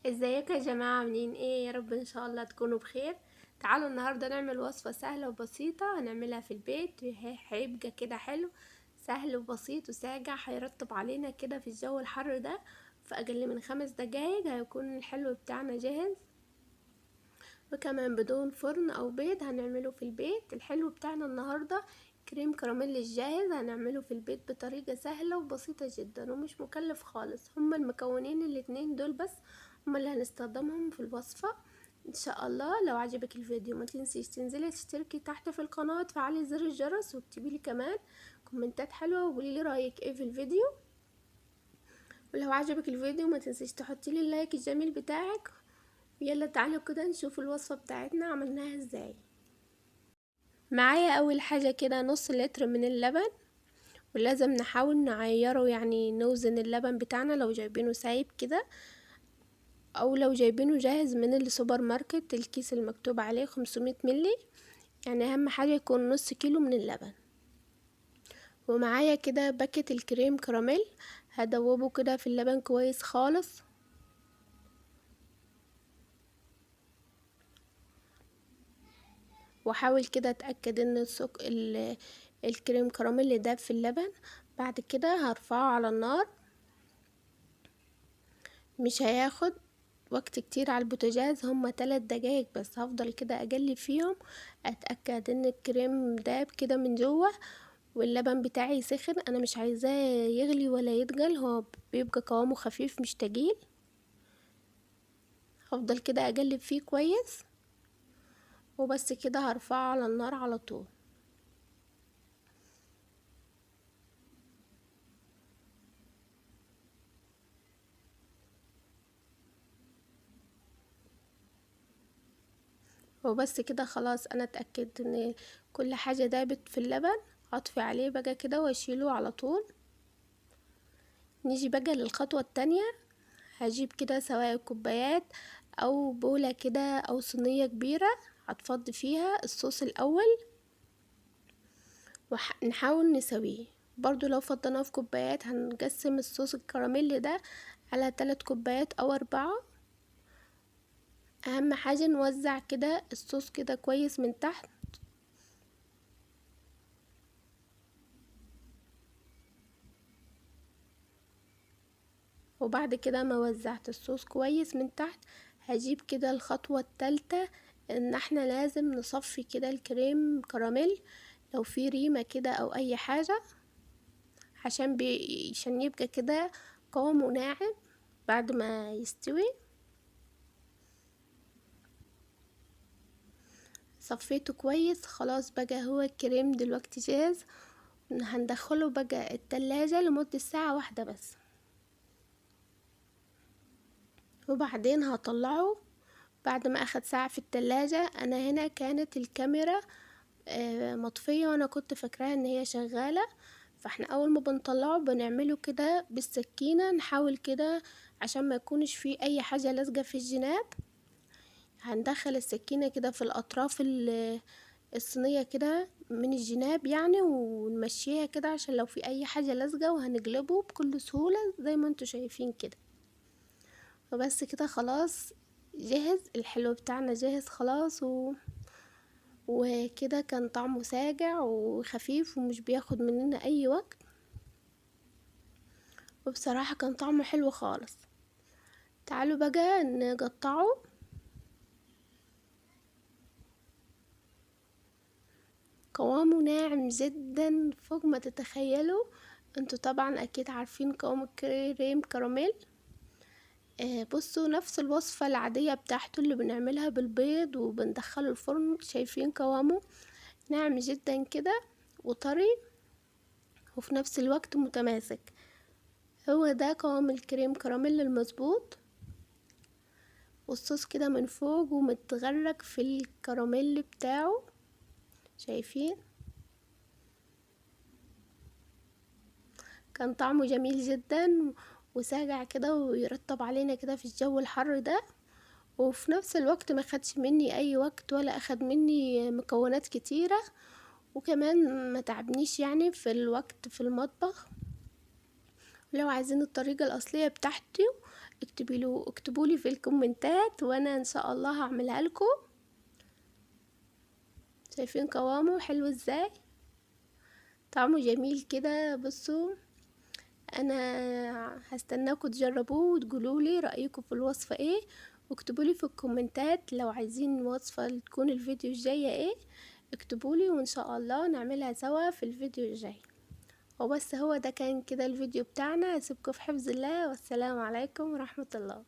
ازيكم يا جماعة؟ عاملين ايه؟ يا رب ان شاء الله تكونوا بخير. تعالوا النهاردة نعمل وصفة سهلة وبسيطة هنعملها في البيت، هيبقى كده حلو سهل وبسيط وساجع، هيرطب علينا كده في الجو الحر ده. في اقل من 5 دقايق هيكون الحلو بتاعنا جاهز، وكمان بدون فرن او بيض هنعمله في البيت. الحلو بتاعنا النهاردة كريم كراميل الجاهز، هنعمله في البيت بطريقة سهلة وبسيطة جدا ومش مكلف خالص. هما المكونين الاتنين دول بس هما اللي هنستخدمهم في الوصفة ان شاء الله. لو عجبك الفيديو ما تنسيش تنزلي تشتركي تحت في القناة وتفعلي زر الجرس واكتبي لي كمان كومنتات حلوة وقولي لي رايك ايه في الفيديو. ولو عجبك الفيديو ما تنسيش تحطي لي اللايك الجميل بتاعك. يلا تعالوا كده نشوف الوصفة بتاعتنا عملناها ازاي. معايا اول حاجة كده نص لتر من اللبن، ولازم نحاول نعيره، يعني نوزن اللبن بتاعنا لو جايبينه سايب كده او لو جايبينه جاهز من السوبر ماركت، الكيس المكتوب عليه 500 ملي، يعني اهم حاجة يكون نص كيلو من اللبن. ومعايا كده باكت الكريم كراميل، هدوبه كده في اللبن كويس خالص. واحاول كده اتاكد ان الكريم كراميل اللي داب في اللبن. بعد كده هرفعه على النار، مش هياخد وقت كتير على البوتاجاز، هما 3 دقايق بس. هفضل كده اقلب فيهم اتاكد ان الكريم داب كده من جوه واللبن بتاعي سخن. انا مش عايزاه يغلي ولا يتقل، هو بيبقى قوامه خفيف مش تقيل. هفضل كده اقلب فيه كويس وبس كده هرفعه على النار على طول. وبس كده خلاص انا اتأكدت ان كل حاجة دابت في اللبن. هطفي عليه بقى كده واشيله على طول. نيجي بقى للخطوة التانية. هجيب كده سواء كوبايات او بولة كده او صينية كبيرة، هتفضي فيها الصوص الاول ونحاول نسويه. برضو لو فضيناه في كوبايات هنقسم الصوص الكراميل ده على 3 كوبايات او 4. اهم حاجة نوزع كده الصوص كده كويس من تحت. وبعد كده ما وزعت الصوص كويس من تحت، هجيب كده الخطوة التالتة، ان احنا لازم نصفي كده الكريم كراميل لو في ريمة كده او اي حاجة، عشان يبقى كده قوامه ناعم بعد ما يستوي. صفيته كويس خلاص، بقى هو الكريم دلوقتي جاهز. هندخله بقى التلاجة لمدة ساعة واحدة بس، وبعدين هطلعه بعد ما اخد ساعة في التلاجة. انا هنا كانت الكاميرا مطفية وانا كنت فاكراها ان هي شغالة، فاحنا اول ما بنطلعه بنعمله كده بالسكينة، نحاول كده عشان ما يكونش فيه اي حاجة لازقة في الجناب. هندخل السكينة كده في الاطراف الصينية كده من الجناب يعني، ونمشيها كده عشان لو في اي حاجة لازقة، وهنقلبه بكل سهولة زي ما انتوا شايفين كده. وبس كده خلاص جاهز، الحلو بتاعنا جاهز خلاص. وكده كان طعمه ساجع وخفيف ومش بياخد مننا اي وقت، وبصراحة كان طعمه حلو خالص. تعالوا بقى نقطعه. قوامه ناعم جدا فوق ما تتخيلوا. انتوا طبعا اكيد عارفين قوام الكريم كراميل. بصوا نفس الوصفة العادية بتاعته اللي بنعملها بالبيض وبندخله الفرن، شايفين قوامه ناعم جدا كده وطري وفي نفس الوقت متماسك. هو ده قوام الكريم كراميل المظبوط، والصوص كده من فوق ومتغرق في الكراميل بتاعه، شايفين؟ كان طعمه جميل جدا وساقع كده ويرطب علينا كده في الجو الحر ده، وفي نفس الوقت ما خدش مني اي وقت ولا اخد مني مكونات كتيرة، وكمان ما تعبنيش يعني في الوقت في المطبخ. لو عايزين الطريقة الأصلية بتاعتي اكتبولي في الكومنتات وانا ان شاء الله هعملها لكم. شايفين قوامه حلو ازاي؟ طعمه جميل كده. بصوا، انا هستناكم تجربوه وتقولولي رأيكم في الوصفة ايه، واكتبولي في الكومنتات لو عايزين وصفة تكون الفيديو الجاية ايه، اكتبولي وان شاء الله نعملها سوا في الفيديو الجاي. وبس، هو ده كان كده الفيديو بتاعنا. اسيبكم في حفظ الله، والسلام عليكم ورحمة الله.